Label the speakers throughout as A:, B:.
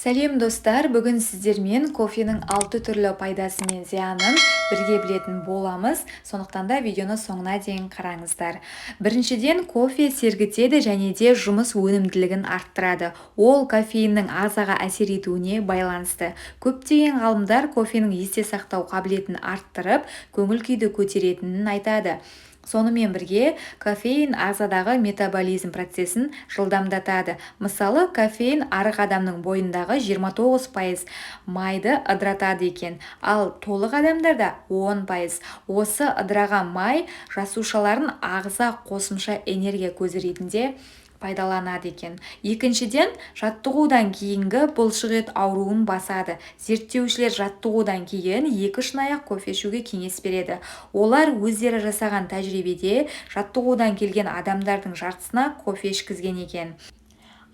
A: Сәлем достар, бүгін сіздермен кофенің 6 түрлі пайдасы мен зиянын бірге білетін боламыз, сондықтан да видеоны соңына дейін қараңыздар. Біріншіден, кофе сергітеді және де жұмыс өнімділігін арттырады. Ол кофеиннің ағзаға әсер етуіне байланысты. Көптеген ғалымдар кофенің есте сақтау қабілетін арттырып, көңіл күйді көтеретінін айтады. Сонымен бірге, кофеин ағзадағы метаболизм процесін жылдамдатады. Мысалы, кофеин арық адамның бойындағы 29% майды ыдыратады екен, ал толық адамдарда 10%. Осы ыдыраған май жасушаларын ағза қосымша энергия көзі ретінде пайдаланады екен. Екіншіден, жаттығудан кейінгі бұлшықет ауруын басады. Зерттеушілер жаттығудан кейін 2 шынаяқ кофе ішуге кеңес береді. Олар өздері жасаған тәжірибеде жаттығудан келген адамдардың жартысына кофе ішкізген екен.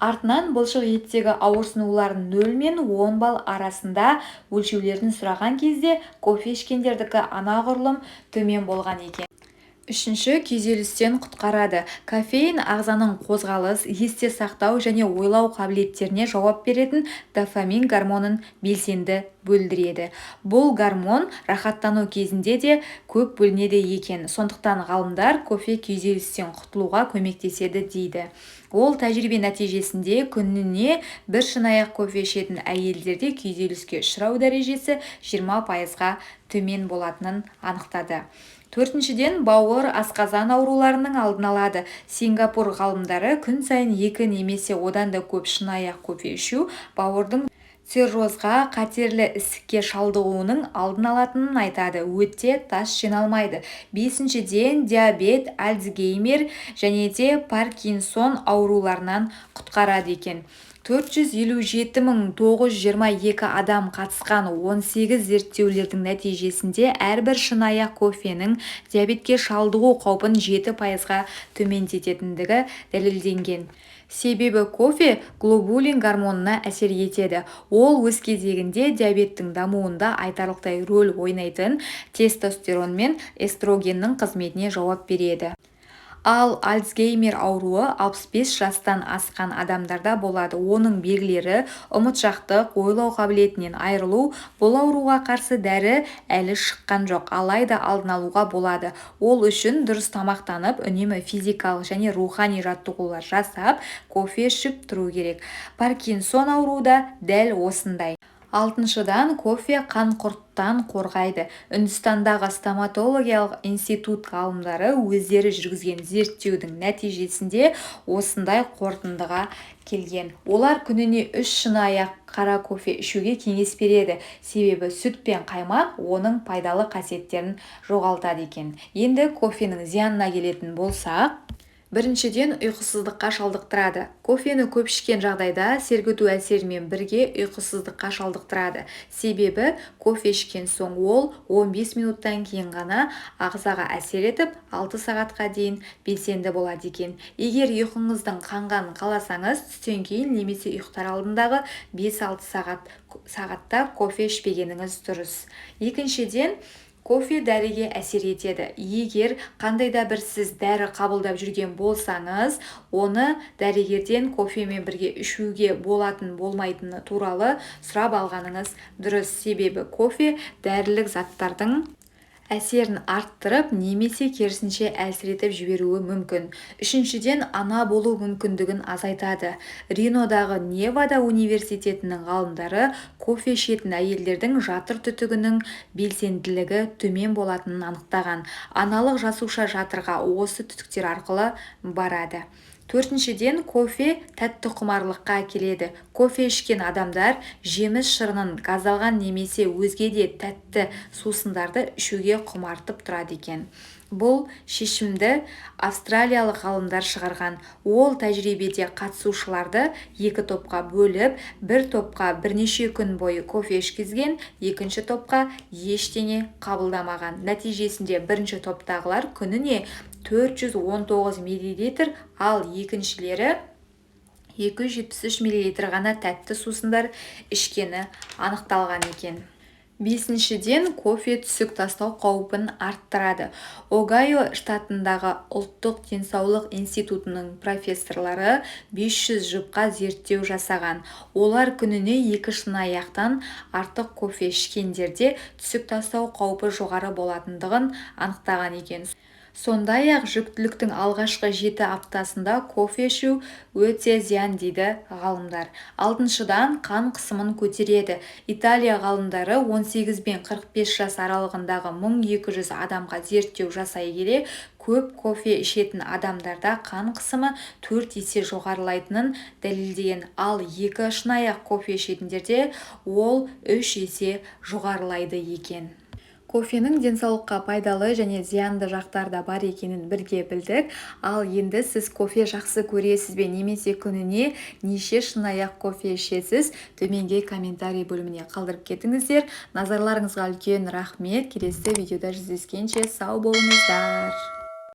A: Артынан бұлшық еттегі ауырсынуларын 0 мен 10 балл арасында өлшеулерін сұраған кезде кофе ішкендердікі анағұрлым төмен болған екен. Үшінші, күйзелістен құтқарады. Кофеин ағзаның қозғалыс, есте сақтау және ойлау қабілеттеріне жауап беретін дофамин гормонын белсенді бөлдіреді. Бұл гормон рахаттану кезінде де көп бөлінеді екен. Сондықтан ғалымдар кофе күйзелістен құтылуға көмектеседі дейді. Ол тәжірибе нәтижесінде күніне 1 шынаяқ кофе ішетін әйелдерде күйзеліске ұшырау дәрежесі 20%-ға төмен болатынын анықтады. Төртіншіден, бауыр, асқазан ауруларының алдын алады. Сингапур ғалымдары күн сайын 2 немесе одан да көп шынаяқ кофе ішу бауырдың циррозға, қатерлі ісікке шалдығуының алдын алатынын айтады. Өтте тас жиналмайды. Бесіншіден, диабет, альцгеймер және де паркинсон ауруларынан құтқарады екен. 457.922 адам қатысқан 18 зерттеулердің нәтижесінде әрбір шынаяқ кофенің диабетке шалдығу қаупін 7%-ға төмендететіндігі дәлелденген. Себебі кофе глобулин гормонына әсер етеді. Ол өз кезегінде диабеттің дамуында айтарлықтай рөл ойнайтын тестостерон мен эстрогеннің қызметіне жауап береді. Ал альцгеймер ауруы 65 жастан асқан адамдарда болады. Оның белгілері ұмытшақтық, ойлау қабілетінен айырылу. Бұл ауруға қарсы дәрі әлі шыққан жоқ, алайда алдын алуға болады. Ол үшін дұрыс тамақтанып, үнемі физикалық және рухани жаттығулар жасап, кофе ішіп тұру керек. Паркинсон ауруы да дәл осындай. Алтыншыдан, кофе қан құрттан қорғайды. Үндістандағы стоматологиялық институт ғалымдары өздері жүргізген зерттеудің нәтижесінде осындай қорытындыға келген. Олар күніне 3 шынаяқ қара кофе ішуге кеңес береді. Себебі сүт пен қаймақ оның пайдалы қасиеттерін жоғалтады екен. Енді кофенің зиянына келетін болсақ, біріншіден, ұйқысыздыққа шалдықтырады. Кофені көп ішкен жағдайда сергіту әсерімен бірге ұйқысыздыққа шалдықтырады. Себебі кофе ішкен соң ол 15 минуттан кейін ғана ағзаға әсер етіп, 6 сағатқа дейін белсенді болады екен. Егер ұйқыңыздың қанғанын қаласаңыз, түстен кейін немесе ұйықтар алдындағы 5-6 сағатта кофе ішпегеніңіз дұрыс. Екіншіден, кофе дәріге әсер етеді. Егер қандайда бір сіз дәрі қабылдап жүрген болсаңыз, оны дәрігерден кофемен бірге ішуге болатын болмайтыны туралы сұрап алғаныңыз дұрыс. Себебі кофе дәрілік заттардың әсерін арттырып, немесе керісінше әлсіретіп жіберуі мүмкін. Үшіншіден, ана болу мүмкіндігін азайтады. Ринодағы Невада университетінің ғалымдары кофе ішетін әйелдердің жатыр түтігінің белсенділігі төмен болатынын анықтаған. Аналық жасуша жатырға осы түтіктер арқылы барады. Төртіншіден, кофе тәтті құмарлыққа келеді. Кофе ішкен адамдар жеміс шырынын, газдалған немесе өзге де тәтті сусындарды ішуге құмартып тұрады екен. Бұл шешімді австралиялық ғалымдар шығарған. Ол тәжірибеде қатысушыларды 2 топқа бөліп, бір топқа бірнеше күн бойы кофе ішкізген, екінші топқа ештеңе қабылдамаған. Нәтижесінде бірінші топтағылар күніне 419 мл, ал екіншілері 273 мл ғана тәтті сусындар ішкені анықталған екен. Бесіншіден, кофе түсік тастау қаупін арттырады. Огайо штатындағы ұлттық денсаулық институтының профессорлары 500 жұпқа зерттеу жасаған. Олар күніне 2 шынаяқтан артық кофе ішкендерде түсік тастау қаупі жоғары болатындығын анықтаған екен. Сондай-ақ жүктіліктің алғашқы 7 аптасында кофе ішу өте зиян дейді ғалымдар. Алтыншыдан, қан қысымын көтереді. Италия ғалымдары 18 бен 45 жас аралығындағы 1200 адамға зерттеу жасай келе, көп кофе ішетін адамдарда қан қысымы 4 есе жоғарылайтынын дәлелдеген, ал 2 шынаяқ кофе ішетіндерде ол 3 есе жоғарылайды екен. Кофенің денсаулыққа пайдалы және зиянды жақтары да бар екенін бірге білдік. Ал енді сіз кофе жақсы көресіз бе, немесе күніне неше шынаяқ кофе ішесіз? Төменге комментарий бөліміне қалдырып кетіңіздер. Назарларыңызға үлкен рахмет. Келесі видеода жүздескенше сау болыңыздар.